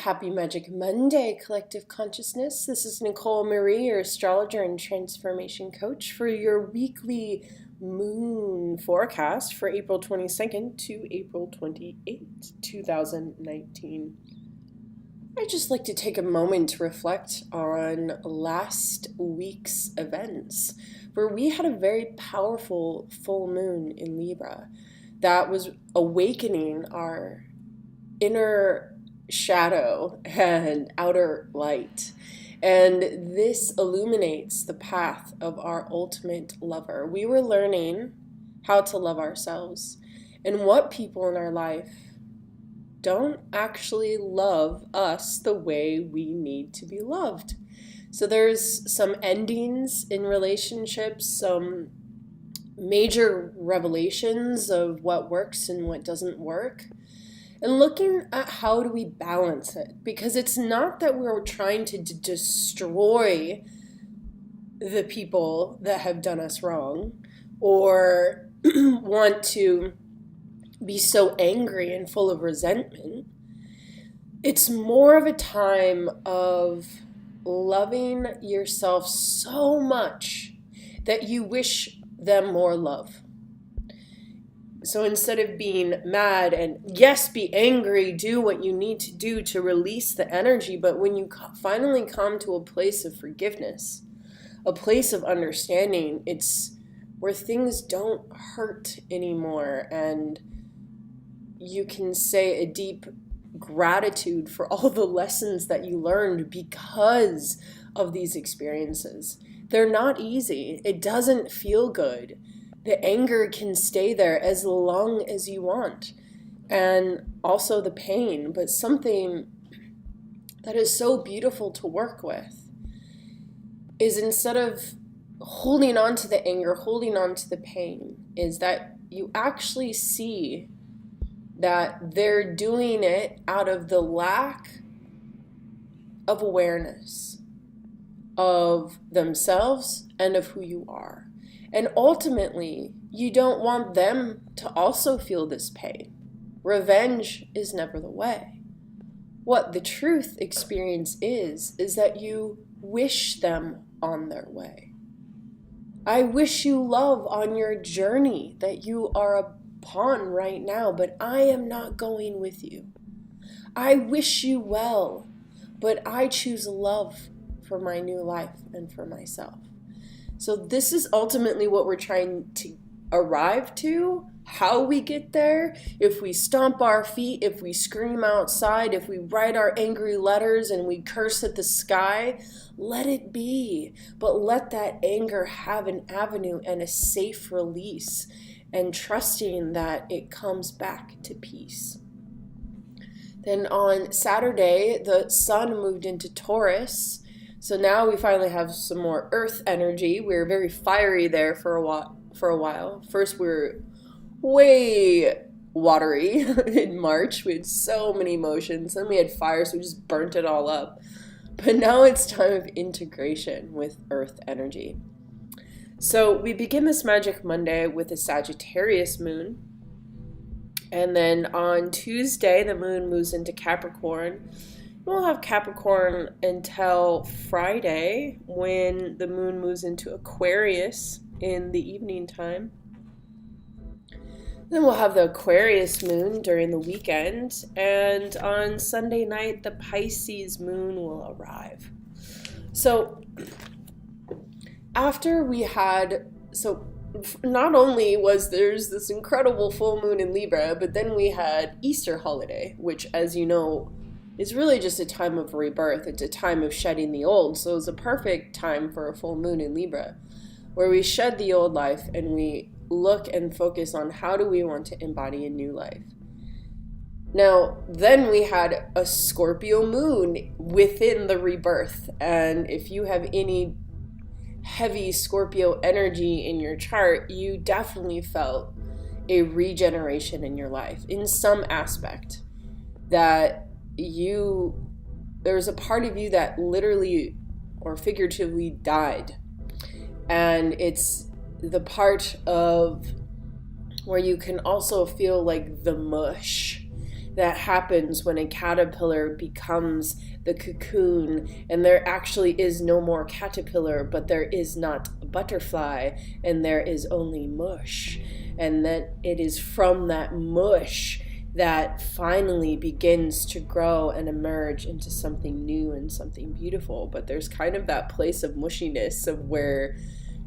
Happy Magic Monday, Collective Consciousness. This is Nicole Marie, your Astrologer and Transformation Coach, for your weekly moon forecast for April 22nd to April 28th, 2019. I'd just like to take a moment to reflect on last week's events, where we had a very powerful full moon in Libra that was awakening our inner shadow and outer light. And this illuminates the path of our ultimate lover. We were learning how to love ourselves and what people in our life don't actually love us the way we need to be loved. So there's some endings in relationships, some major revelations of what works and what doesn't work. And looking at how do we balance it, because it's not that we're trying to destroy the people that have done us wrong or want to be so angry and full of resentment. It's more of a time of loving yourself so much that you wish them more love. So instead of being mad and yes, be angry, do what you need to do to release the energy, but when you finally come to a place of forgiveness, a place of understanding, it's where things don't hurt anymore, and you can say a deep gratitude for all the lessons that you learned because of these experiences. They're not easy. It doesn't feel good. The anger can stay there as long as you want, and also the pain, but something that is so beautiful to work with is instead of holding on to the anger, holding on to the pain, is that you actually see that they're doing it out of the lack of awareness of themselves and of who you are. And ultimately, you don't want them to also feel this pain. Revenge is never the way. What the truth experience is that you wish them on their way. I wish you love on your journey that you are upon right now, but I am not going with you. I wish you well, but I choose love for my new life and for myself. So this is ultimately what we're trying to arrive to, how we get there. If we stomp our feet, if we scream outside, if we write our angry letters and we curse at the sky, let it be. But let that anger have an avenue and a safe release, and trusting that it comes back to peace. Then on Saturday, the sun moved into Taurus. So now we finally have some more earth energy. We were very fiery there for a while. First we were way watery in March. We had so many emotions. Then we had fire, so we just burnt it all up. But now it's time of integration with earth energy. So we begin this Magic Monday with a Sagittarius moon. And then on Tuesday, the moon moves into Capricorn. We'll have Capricorn until Friday, when the moon moves into Aquarius in the evening time. Then we'll have the Aquarius moon during the weekend, and on Sunday night, the Pisces moon will arrive. So after we had, not only was there's this incredible full moon in Libra, but then we had Easter holiday, which, as you know, it's really just a time of rebirth. It's a time of shedding the old. So it's a perfect time for a full moon in Libra, where we shed the old life and we look and focus on how do we want to embody a new life. Now, then we had a Scorpio moon within the rebirth. And if you have any heavy Scorpio energy in your chart, you definitely felt a regeneration in your life in some aspect, that there's a part of you that literally or figuratively died. And it's the part of where you can also feel like the mush that happens when a caterpillar becomes the cocoon, and there actually is no more caterpillar, but there is not a butterfly, and there is only mush. And that it is from that mush that finally begins to grow and emerge into something new and something beautiful. But there's kind of that place of mushiness of where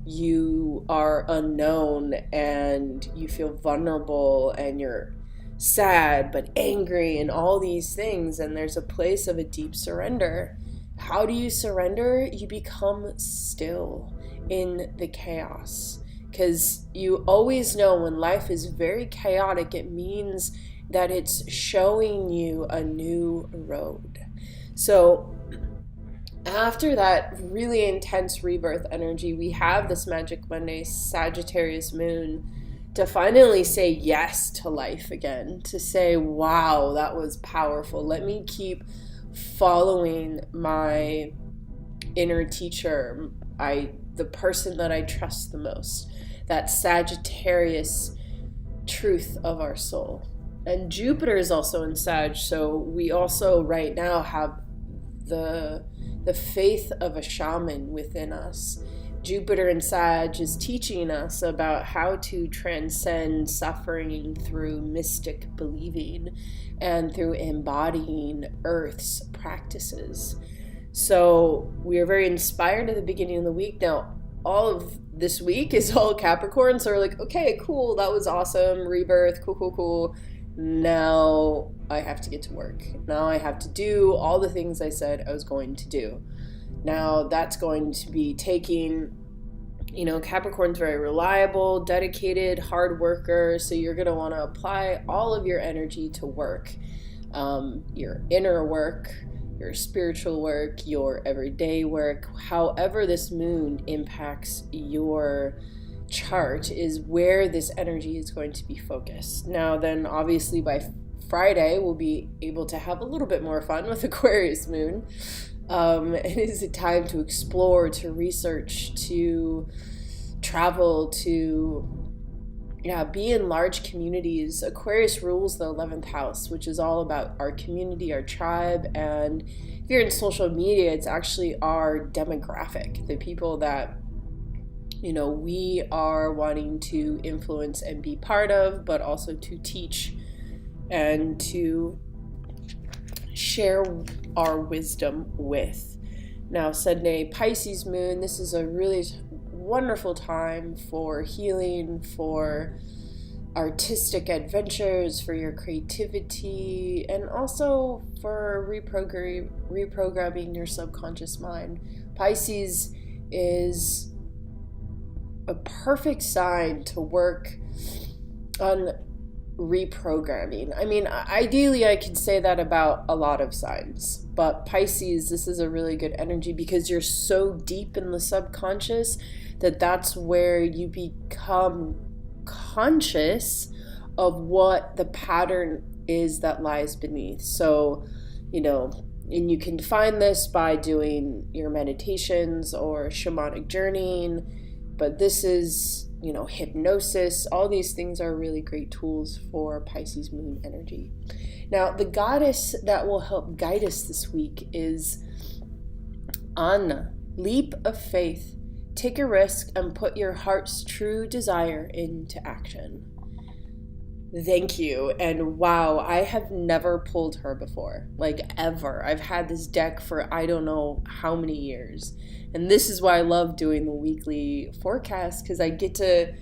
you are unknown and you feel vulnerable and you're sad but angry and all these things, and there's a place of a deep surrender. How do you surrender? You become still in the chaos, because you always know when life is very chaotic, it means that it's showing you a new road. So after that really intense rebirth energy, we have this Magic Monday Sagittarius moon to finally say yes to life again, to say, wow, that was powerful. Let me keep following my inner teacher, the person that I trust the most, that Sagittarius truth of our soul. And Jupiter is also in Sag, so we also right now have the faith of a shaman within us. Jupiter in Sag is teaching us about how to transcend suffering through mystic believing and through embodying Earth's practices. So we are very inspired at the beginning of the week. Now, all of this week is all Capricorn, so we're like, okay, cool, that was awesome, rebirth, cool. Now I have to get to work. Now I have to do all the things I said I was going to do. Now that's going to be taking, Capricorn's very reliable, dedicated, hard worker. So you're going to want to apply all of your energy to work, your inner work, your spiritual work, your everyday work. However this moon impacts your chart is where this energy is going to be focused. Now then, obviously by Friday we'll be able to have a little bit more fun with Aquarius moon. It is a time to explore, to research, to travel, to be in large communities. Aquarius rules the 11th house, which is all about our community, our tribe, and if you're in social media, it's actually our demographic, the people that we are wanting to influence and be part of, but also to teach and to share our wisdom with. Now, Sunday, Pisces moon, this is a really wonderful time for healing, for artistic adventures, for your creativity, and also for reprogramming your subconscious mind. Pisces is a perfect sign to work on reprogramming. I mean, ideally I could say that about a lot of signs, but Pisces, this is a really good energy because you're so deep in the subconscious that's where you become conscious of what the pattern is that lies beneath. So, and you can find this by doing your meditations or shamanic journeying, but this is, hypnosis. All these things are really great tools for Pisces moon energy. Now, the goddess that will help guide us this week is Anna. Leap of faith. Take a risk and put your heart's true desire into action. Thank you. And wow, I have never pulled her before, like ever. I've had this deck for I don't know how many years. And this is why I love doing the weekly forecast, because I get to,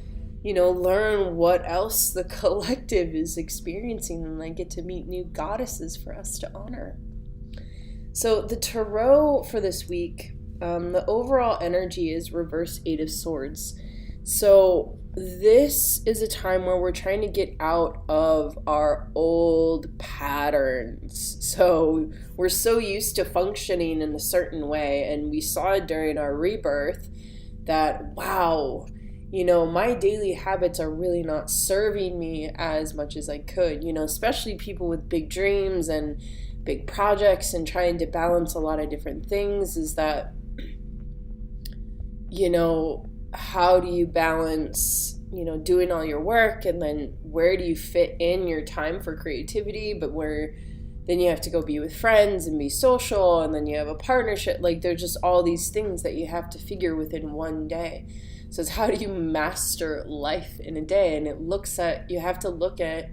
learn what else the collective is experiencing, and I get to meet new goddesses for us to honor. So the tarot for this week, the overall energy is reverse 8 of Swords. So this is a time where we're trying to get out of our old patterns. So we're so used to functioning in a certain way, and we saw during our rebirth that, wow, my daily habits are really not serving me as much as I could, especially people with big dreams and big projects and trying to balance a lot of different things, is that, how do you balance doing all your work, and then where do you fit in your time for creativity, but where then you have to go be with friends and be social, and then you have a partnership. Like, there's just all these things that you have to figure within one day. So it's how do you master life in a day? And you have to look at,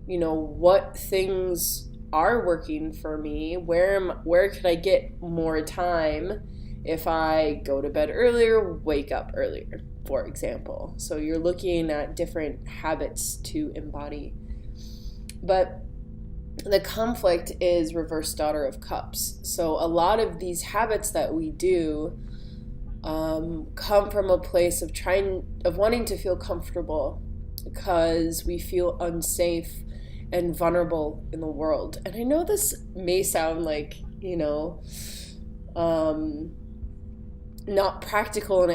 what things are working for me, where could I get more time if I go to bed earlier, wake up earlier, for example. So you're looking at different habits to embody. But the conflict is reverse Daughter of Cups. So a lot of these habits that we do come from a place of wanting to feel comfortable because we feel unsafe and vulnerable in the world. And I know this may sound like, not practical in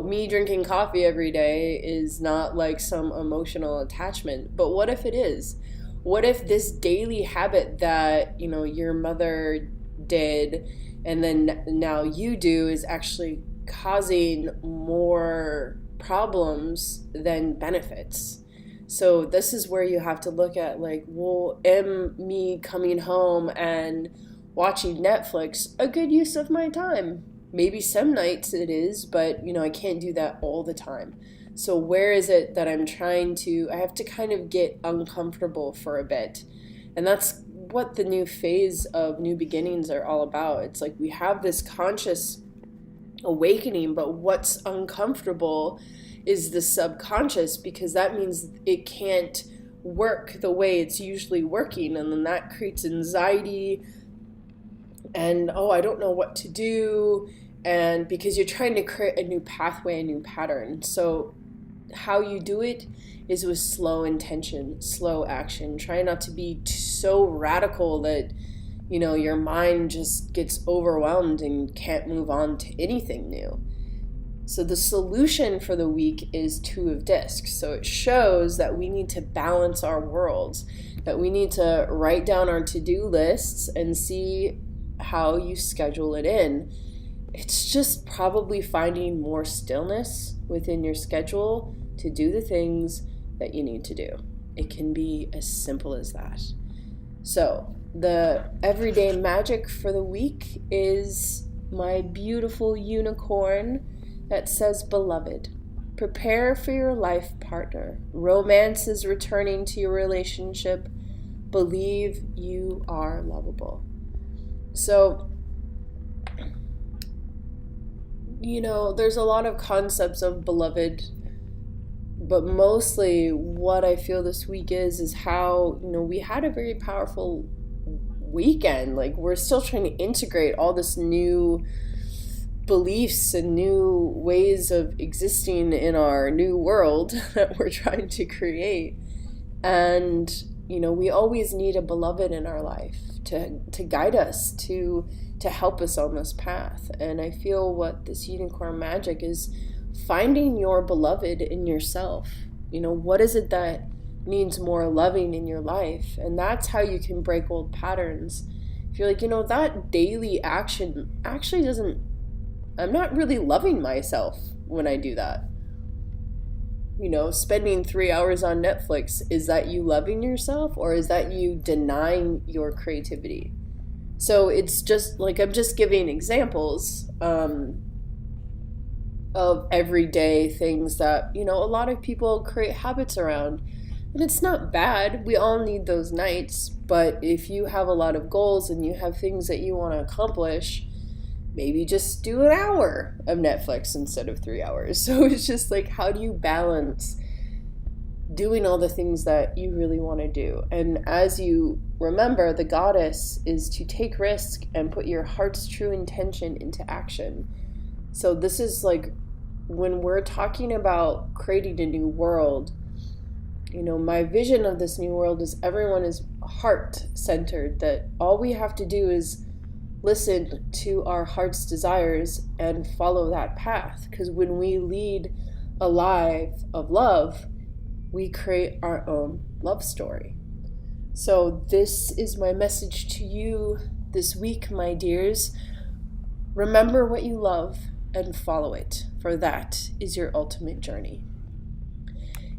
me drinking coffee every day is not like some emotional attachment. But what if it is? What if this daily habit that, your mother did and then now you do is actually causing more problems than benefits? So this is where you have to look at am me coming home and watching Netflix a good use of my time? Maybe some nights it is, but I can't do that all the time. So where is it that I have to kind of get uncomfortable for a bit? And that's what the new phase of new beginnings are all about. It's like we have this conscious awakening, but what's uncomfortable is the subconscious, because that means it can't work the way it's usually working. And then that creates anxiety and, I don't know what to do. And because you're trying to create a new pathway, a new pattern. So how you do it is with slow intention, slow action. Try not to be so radical that, your mind just gets overwhelmed and can't move on to anything new. So the solution for the week is Two of Discs. So it shows that we need to balance our worlds, that we need to write down our to-do lists and see how you schedule it in. It's just probably finding more stillness within your schedule to do the things that you need to do. It can be as simple as that. So the everyday magic for the week is my beautiful unicorn that says, beloved, prepare for your life partner. Romance is returning to your relationship. Believe you are lovable. So, there's a lot of concepts of beloved, but mostly what I feel this week is how, we had a very powerful weekend. Like, we're still trying to integrate all this new beliefs and new ways of existing in our new world that we're trying to create. And, we always need a beloved in our life to guide us, to help us on this path. And I feel what this unicorn magic is finding your beloved in yourself. What is it that needs more loving in your life? And that's how you can break old patterns. If you're like, that daily action actually I'm not really loving myself when I do that. Spending 3 hours on Netflix, is that you loving yourself, or is that you denying your creativity? So it's just like, I'm just giving examples of everyday things that, a lot of people create habits around. And it's not bad. We all need those nights. But if you have a lot of goals and you have things that you want to accomplish, maybe just do an hour of Netflix instead of 3 hours. So it's just like, how do you balance doing all the things that you really want to do? And as you remember, the goddess is to take risk and put your heart's true intention into action. So this is like, when we're talking about creating a new world, my vision of this new world is everyone is heart-centered, that all we have to do is listen to our heart's desires and follow that path. Because when we lead a life of love, we create our own love story. So this is my message to you this week, my dears. Remember what you love and follow it, for that is your ultimate journey.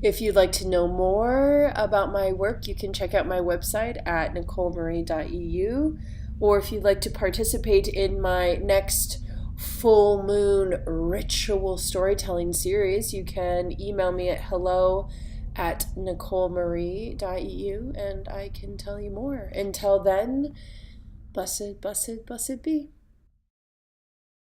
If you'd like to know more about my work, you can check out my website at nicolemarie.eu. Or if you'd like to participate in my next full moon ritual storytelling series, you can email me at hello@nicolemarie.eu and I can tell you more. Until then, blessed, blessed, blessed be.